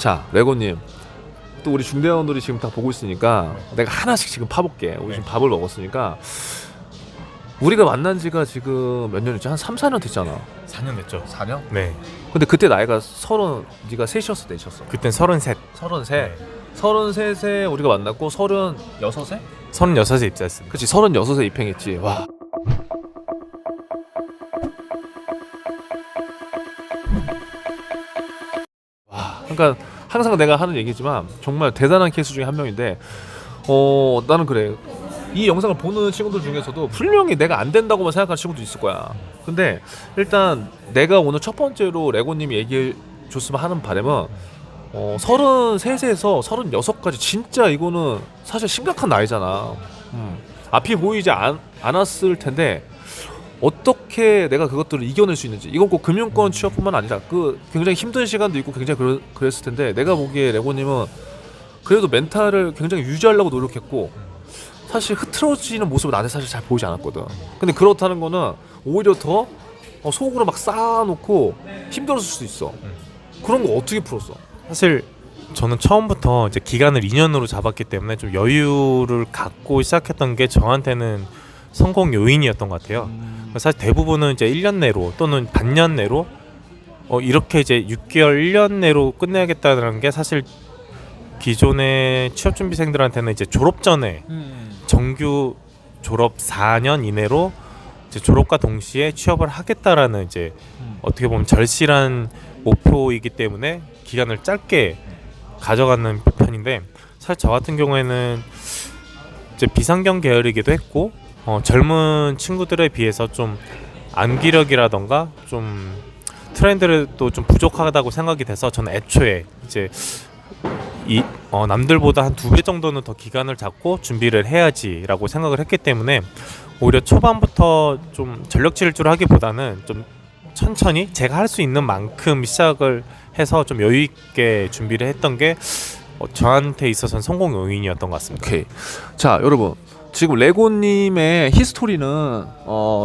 자, 레고님. 또 우리 중대원들이 지금 다 보고 있으니까 내가 하나씩 지금 파볼게. 우리 지금 밥을 먹었으니까 우리가 만난 지가 지금 몇 년이지? 한 3, 4년 됐잖아. 4년 됐죠. 4년? 네. 근데 그때 나이가 30, 네가 셋이었어, 넷이었어? 그땐 33. 33. 네. 33에 우리가 만났고 36에? 36에 입사했습니다. 그치, 36에 입행했지. 와. 와. 그러니까 항상 내가 하는 얘기지만 정말 대단한 케이스 중에 한 명인데 나는 그래. 이 영상을 보는 친구들 중에서도 분명히 내가 안 된다고만 생각하는 친구도 있을 거야. 근데 일단 내가 오늘 첫 번째로 레고님이 얘기해 줬으면 하는 바람은 33에서 36까지 진짜 이거는 사실 심각한 나이잖아. 앞이 보이지 않았을 텐데 어떻게 내가 그것들을 이겨낼 수 있는지. 이건 꼭 금융권 취업뿐만 아니라 그 굉장히 힘든 시간도 있고 굉장히 그랬을 텐데 내가 보기에 레고님은 그래도 멘탈을 굉장히 유지하려고 노력했고 사실 흐트러지는 모습을 나한테 사실 잘 보이지 않았거든. 근데 그렇다는 거는 오히려 더 속으로 막 쌓아놓고 힘들었을 수도 있어. 그런 거 어떻게 풀었어? 사실 저는 처음부터 이제 기간을 2년으로 잡았기 때문에 좀 여유를 갖고 시작했던 게 저한테는 성공 요인이었던 것 같아요. 사실 대부분은 이제 1년 내로 또는 반년 내로 이렇게 이제 6개월 1년 내로 끝내야겠다는 게 사실 기존의 취업준비생들한테는 이제 졸업 전에 정규 졸업 4년 이내로 이제 졸업과 동시에 취업을 하겠다라는 이제 어떻게 보면 절실한 목표이기 때문에 기간을 짧게 가져가는 편인데 사실 저 같은 경우에는 이제 비상경 계열이기도 했고 젊은 친구들에 비해서 좀 암기력이라던가 좀 트렌드도 좀 부족하다고 생각이 돼서 저는 애초에 이제 남들보다 한 2배 정도는 더 기간을 잡고 준비를 해야지라고 생각을 했기 때문에 오히려 초반부터 좀 전력 질주를 하기보다는 좀 천천히 제가 할 수 있는 만큼 시작을 해서 좀 여유 있게 준비를 했던 게 저한테 있어서는 성공 요인이었던 것 같습니다. 오케이. 자, 여러분. 지금 레고님의 히스토리는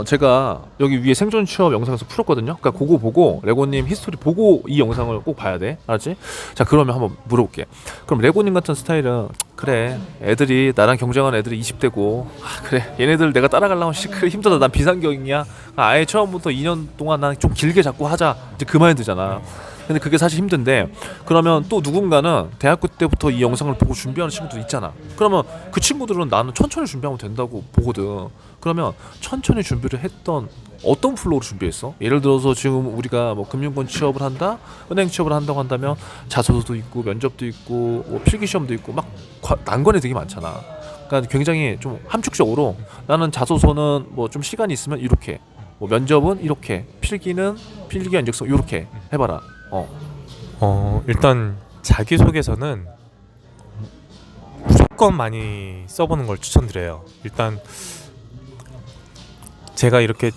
제가 여기 위에 생존 취업 영상에서 풀었거든요. 그러니까 그거 보고 레고님 히스토리 보고 이 영상을 꼭 봐야 돼. 알았지? 자, 그러면 한번 물어볼게. 그럼 레고님 같은 스타일은 그래, 애들이 나랑 경쟁하는 애들이 20대고 그래, 얘네들 내가 따라가려면 그래 힘들다. 난 비상경이야. 아예 처음부터 2년 동안 난 좀 길게 잡고 하자. 이제 그 마인드잖아. 근데 그게 사실 힘든데 그러면 또 누군가는 대학교 때부터 이 영상을 보고 준비하는 친구도 있잖아. 그러면 그 친구들은 나는 천천히 준비하면 된다고 보거든. 그러면 천천히 준비를 했던 어떤 플로우로 준비했어? 예를 들어서 지금 우리가 뭐 금융권 취업을 한다, 은행 취업을 한다고 한다면 자소서도 있고 면접도 있고 뭐 필기시험도 있고 막 난관이 되게 많잖아. 그러니까 굉장히 좀 함축적으로 나는 자소서는 뭐 좀 시간이 있으면 이렇게, 뭐 면접은 이렇게, 필기 안적성 이렇게 해봐라. 일단 자기소개서는 무조건 많이 써보는 걸 추천드려요. 일단 제가 이렇게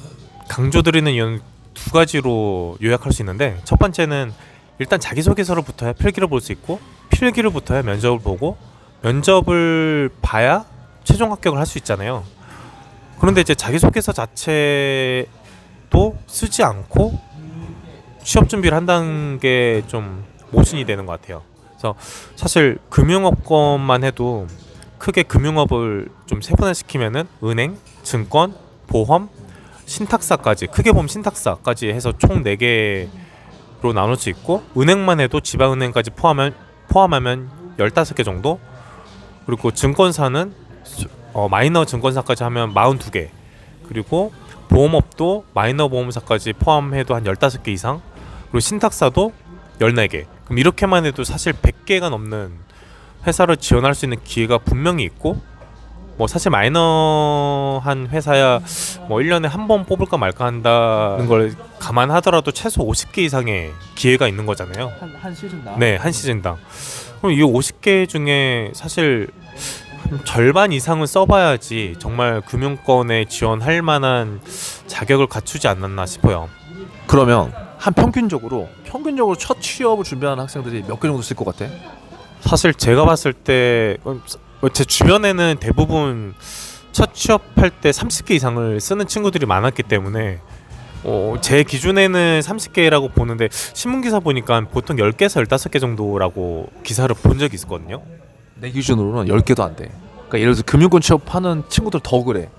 강조드리는 이유는 2가지로 요약할 수 있는데 첫 번째는 일단 자기소개서를 붙어야 필기를 볼 수 있고 필기를 붙어야 면접을 보고 면접을 봐야 최종 합격을 할 수 있잖아요. 그런데 이제 자기소개서 자체도 쓰지 않고 취업 준비를 한다는 게 좀 모순이 되는 것 같아요. 그래서 사실 금융업권만 해도 크게 금융업을 좀 세분화시키면은 은행, 증권, 보험, 신탁사까지 크게 보면 신탁사까지 해서 총 4개로 나눌 수 있고 은행만 해도 지방은행까지 포함하면 15개 정도. 그리고 증권사는 마이너 증권사까지 하면 42개. 그리고 보험업도 마이너 보험사까지 포함해도 한 15개 이상. 그리고 신탁사도 14개. 그럼 이렇게만 해도 사실 100개가 넘는 회사를 지원할 수 있는 기회가 분명히 있고 뭐 사실 마이너한 회사야 뭐 1년에 한 번 뽑을까 말까 한다는 걸 감안하더라도 최소 50개 이상의 기회가 있는 거잖아요. 한 시즌당? 네, 한 시즌당. 그럼 이 50개 중에 사실 한 절반 이상은 써봐야지 정말 금융권에 지원할 만한 자격을 갖추지 않았나 싶어요. 그러면 한 평균적으로 첫 취업을 준비하는 학생들이 몇 개 정도 쓸 것 같아? 사실 제가 봤을 때 제 주변에는 대부분 첫 취업할 때 30개 이상을 쓰는 친구들이 많았기 때문에 제 기준에는 30개라고 보는데 신문기사 보니까 보통 10개에서 15개 정도라고 기사를 본 적이 있었거든요. 내 기준으로는 10개도 안 돼. 그러니까 예를 들어서 금융권 취업하는 친구들 더 그래.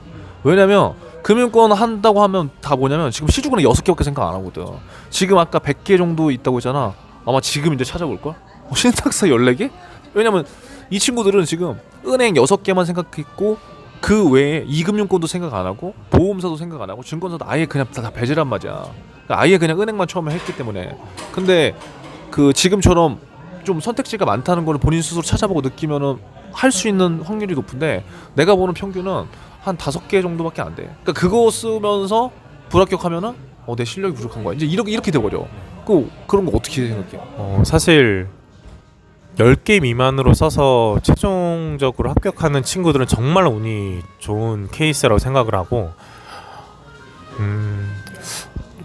왜냐면 금융권 한다고 하면 다 뭐냐면 지금 시중은행 6개밖에 생각 안 하거든. 지금 아까 100개 정도 있다고 했잖아. 아마 지금 이제 찾아볼걸? 신탁사 14개? 왜냐면 이 친구들은 지금 은행 6개만 생각했고 그 외에 이금융권도 생각 안 하고 보험사도 생각 안 하고 증권사도 아예 그냥 다 배제란 말이야. 그러니까 아예 그냥 은행만 처음에 했기 때문에. 근데 그 지금처럼 좀 선택지가 많다는 걸 본인 스스로 찾아보고 느끼면은 할 수 있는 확률이 높은데 내가 보는 평균은 한 5개 정도밖에 안 돼. 그러니까 그거 쓰면서 불합격하면은 내 실력이 부족한 거야. 이제 이렇게 돼버려. 그런 거 어떻게 생각해? 사실 10개 미만으로 써서 최종적으로 합격하는 친구들은 정말 운이 좋은 케이스라고 생각을 하고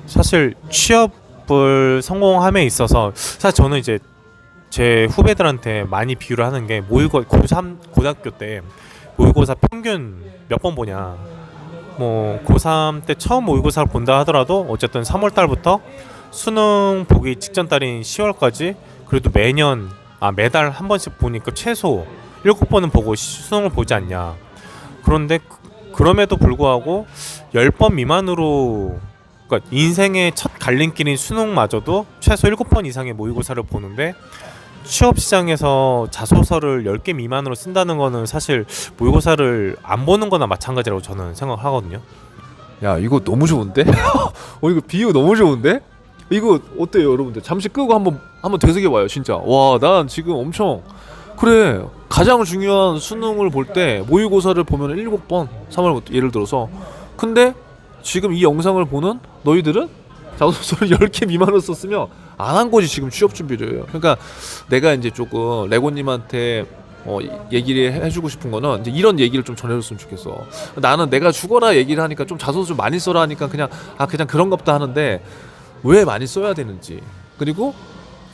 사실 취업을 성공함에 있어서 사실 저는 이제 제 후배들한테 많이 비유를 하는 게 고3 고등학교 때 모의고사 평균 몇 번 보냐. 뭐 고3 때 처음 모의고사를 본다 하더라도 어쨌든 3월 달부터 수능 보기 직전 달인 10월까지 그래도 매달 한 번씩 보니까 최소 7번은 보고 수능을 보지 않냐. 그런데 그럼에도 불구하고 10번 미만으로 그러니까 인생의 첫 갈림길인 수능마저도 최소 7번 이상의 모의고사를 보는데 취업시장에서 자소서를 10개 미만으로 쓴다는 거는 사실 모의고사를 안 보는 거나 마찬가지라고 저는 생각하거든요. 야 이거 너무 좋은데? 이거 비유 너무 좋은데? 이거 어때요 여러분들? 잠시 끄고 한번 되새겨봐요 진짜. 와 난 지금 엄청 그래 가장 중요한 수능을 볼 때 모의고사를 보면 7번 3월 예를 들어서 근데 지금 이 영상을 보는 너희들은 자소서를 10개 미만으로 썼으면 안 한 거지 지금 취업 준비를. 그러니까 내가 이제 조금 레고님한테 얘기를 해주고 싶은 거는 이제 이런 얘기를 좀 전해줬으면 좋겠어. 나는 내가 죽어라 얘기를 하니까 좀 자소서 좀 많이 써라 하니까 그냥 그런갑다 하는데 왜 많이 써야 되는지 그리고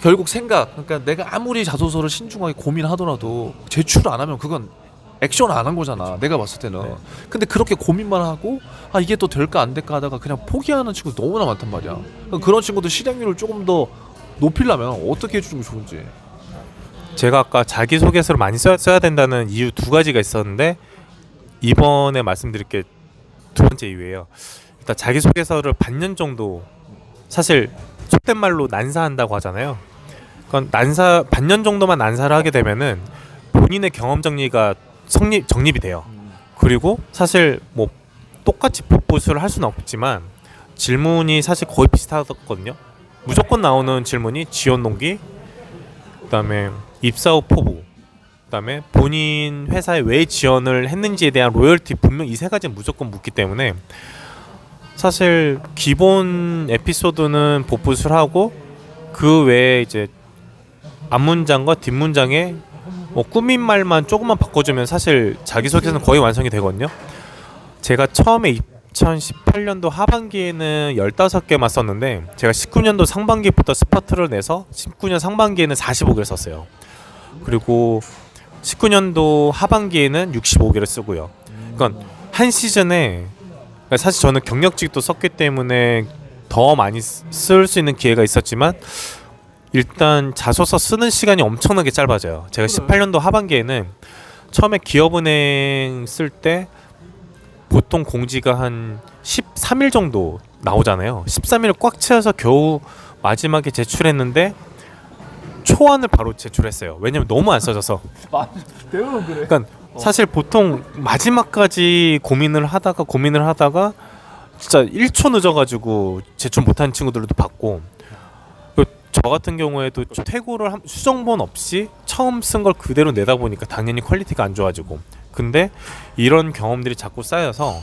결국 그러니까 내가 아무리 자소서를 신중하게 고민하더라도 제출 안 하면 그건 액션 안 한 거잖아 내가 봤을 때는. 네. 근데 그렇게 고민만 하고 이게 또 될까 안 될까 하다가 그냥 포기하는 친구 너무나 많단 말이야. 그런 친구들 실행률을 조금 더 높이려면 어떻게 해주는 게 좋은지. 제가 아까 자기소개서를 많이 써야 된다는 이유 2가지가 있었는데 이번에 말씀드릴 게 2번째 이유예요. 일단 자기소개서를 반년 정도 사실 속된 말로 난사한다고 하잖아요. 그러니까 반년 정도만 난사를 하게 되면은 본인의 경험 정리가 정립이 돼요. 그리고 사실 뭐 똑같이 복붙을 할 수는 없지만 질문이 사실 거의 비슷하거든요. 무조건 나오는 질문이 지원 동기, 그다음에 입사 후 포부, 그다음에 본인 회사에 왜 지원을 했는지에 대한 로열티 분명 이 3가지는 무조건 묻기 때문에 사실 기본 에피소드는 복붙을 하고 그 외에 이제 앞문장과 뒷문장에 꾸민 말만 조금만 바꿔주면 사실 자기소개서는 거의 완성이 되거든요. 제가 처음에 2018년도 하반기에는 15개만 썼는데 제가 19년도 상반기부터 스파트를 내서 19년 상반기에는 45개를 썼어요. 그리고 19년도 하반기에는 65개를 쓰고요. 그러니까 한 시즌에 사실 저는 경력직도 썼기 때문에 더 많이 쓸 수 있는 기회가 있었지만 일단 자소서 쓰는 시간이 엄청나게 짧아져요. 제가 18년도 하반기에는 처음에 기업은행 쓸 때 보통 공지가 한 13일 정도 나오잖아요. 13일을 꽉 채워서 겨우 마지막에 제출했는데 초안을 바로 제출했어요. 왜냐면 너무 안 써져서. 대부분 그래. 그러니까 사실 보통 마지막까지 고민을 하다가 진짜 1초 늦어가지고 제출 못한 친구들도 봤고 저 같은 경우에도 퇴고를 수정본 없이 처음 쓴 걸 그대로 내다 보니까 당연히 퀄리티가 안 좋아지고 근데 이런 경험들이 자꾸 쌓여서